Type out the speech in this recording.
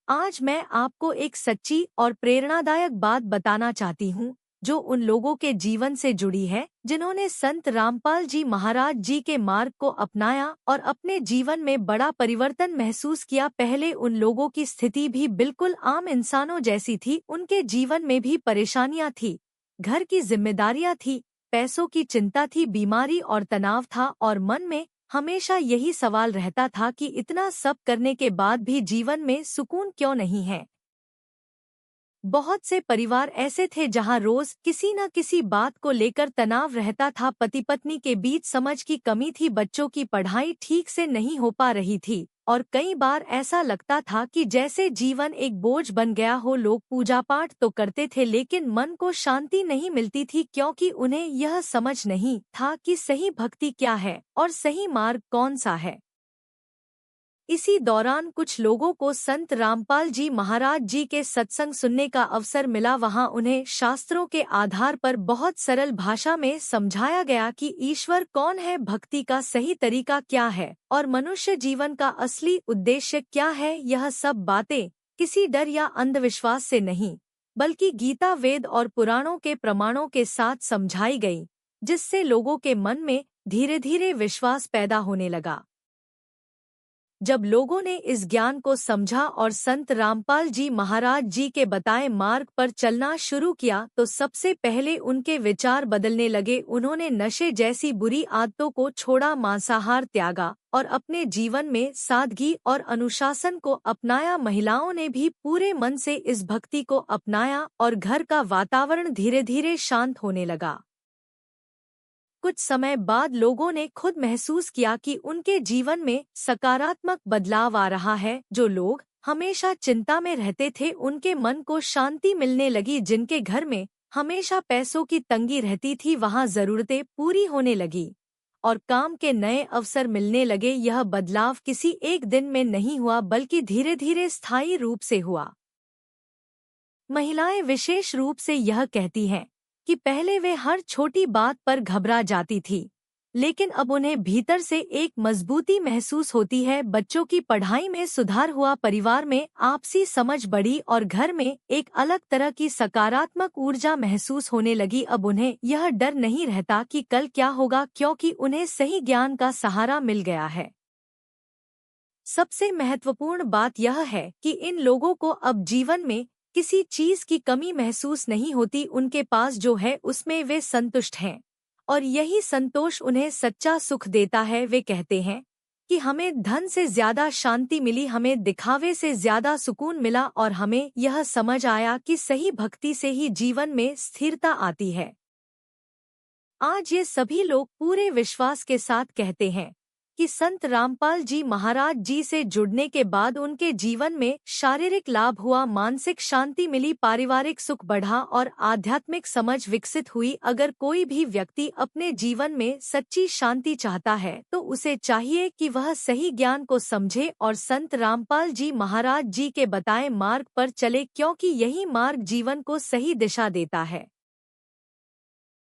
आज मैं आपको एक सच्ची और प्रेरणादायक बात बताना चाहती हूँ जो उन लोगों के जीवन से जुड़ी है जिन्होंने संत रामपाल जी महाराज जी के मार्ग को अपनाया और अपने जीवन में बड़ा परिवर्तन महसूस किया। पहले उन लोगों की स्थिति भी बिल्कुल आम इंसानों जैसी थी। उनके जीवन में भी परेशानियां थी, घर की जिम्मेदारियां थी, पैसों की चिंता थी, बीमारी और तनाव था और मन में हमेशा यही सवाल रहता था कि इतना सब करने के बाद भी जीवन में सुकून क्यों नहीं है। बहुत से परिवार ऐसे थे जहां रोज किसी न किसी बात को लेकर तनाव रहता था। पति पत्नी के बीच समझ की कमी थी, बच्चों की पढ़ाई ठीक से नहीं हो पा रही थी और कई बार ऐसा लगता था कि जैसे जीवन एक बोझ बन गया हो। लोग पूजा पाठ तो करते थे लेकिन मन को शांति नहीं मिलती थी, क्योंकि उन्हें यह समझ नहीं था कि सही भक्ति क्या है और सही मार्ग कौन सा है। इसी दौरान कुछ लोगों को संत रामपाल जी महाराज जी के सत्संग सुनने का अवसर मिला। वहां उन्हें शास्त्रों के आधार पर बहुत सरल भाषा में समझाया गया कि ईश्वर कौन है, भक्ति का सही तरीका क्या है और मनुष्य जीवन का असली उद्देश्य क्या है। यह सब बातें किसी डर या अंधविश्वास से नहीं बल्कि गीता, वेद और पुराणों के प्रमाणों के साथ समझाई गई, जिससे लोगों के मन में धीरे धीरे विश्वास पैदा होने लगा। जब लोगों ने इस ज्ञान को समझा और संत रामपाल जी महाराज जी के बताए मार्ग पर चलना शुरू किया तो सबसे पहले उनके विचार बदलने लगे। उन्होंने नशे जैसी बुरी आदतों को छोड़ा, मांसाहार त्यागा और अपने जीवन में सादगी और अनुशासन को अपनाया। महिलाओं ने भी पूरे मन से इस भक्ति को अपनाया और घर का वातावरण धीरे धीरे शांत होने लगा। कुछ समय बाद लोगों ने खुद महसूस किया कि उनके जीवन में सकारात्मक बदलाव आ रहा है। जो लोग हमेशा चिंता में रहते थे उनके मन को शांति मिलने लगी। जिनके घर में हमेशा पैसों की तंगी रहती थी वहां जरूरतें पूरी होने लगी और काम के नए अवसर मिलने लगे। यह बदलाव किसी एक दिन में नहीं हुआ बल्कि धीरे धीरे स्थायी रूप से हुआ। महिलाएं विशेष रूप से यह कहती हैं कि पहले वे हर छोटी बात पर घबरा जाती थी, लेकिन अब उन्हें भीतर से एक मजबूती महसूस होती है। बच्चों की पढ़ाई में सुधार हुआ, परिवार में आपसी समझ बढ़ी और घर में एक अलग तरह की सकारात्मक ऊर्जा महसूस होने लगी। अब उन्हें यह डर नहीं रहता कि कल क्या होगा, क्योंकि उन्हें सही ज्ञान का सहारा मिल गया है। सबसे महत्वपूर्ण बात यह है कि इन लोगों को अब जीवन में किसी चीज की कमी महसूस नहीं होती। उनके पास जो है उसमें वे संतुष्ट हैं और यही संतोष उन्हें सच्चा सुख देता है। वे कहते हैं कि हमें धन से ज्यादा शांति मिली, हमें दिखावे से ज्यादा सुकून मिला और हमें यह समझ आया कि सही भक्ति से ही जीवन में स्थिरता आती है। आज ये सभी लोग पूरे विश्वास के साथ कहते हैं कि संत रामपाल जी महाराज जी से जुड़ने के बाद उनके जीवन में शारीरिक लाभ हुआ, मानसिक शांति मिली, पारिवारिक सुख बढ़ा और आध्यात्मिक समझ विकसित हुई। अगर कोई भी व्यक्ति अपने जीवन में सच्ची शांति चाहता है तो उसे चाहिए कि वह सही ज्ञान को समझे और संत रामपाल जी महाराज जी के बताए मार्ग पर चले, क्योंकि यही मार्ग जीवन को सही दिशा देता है।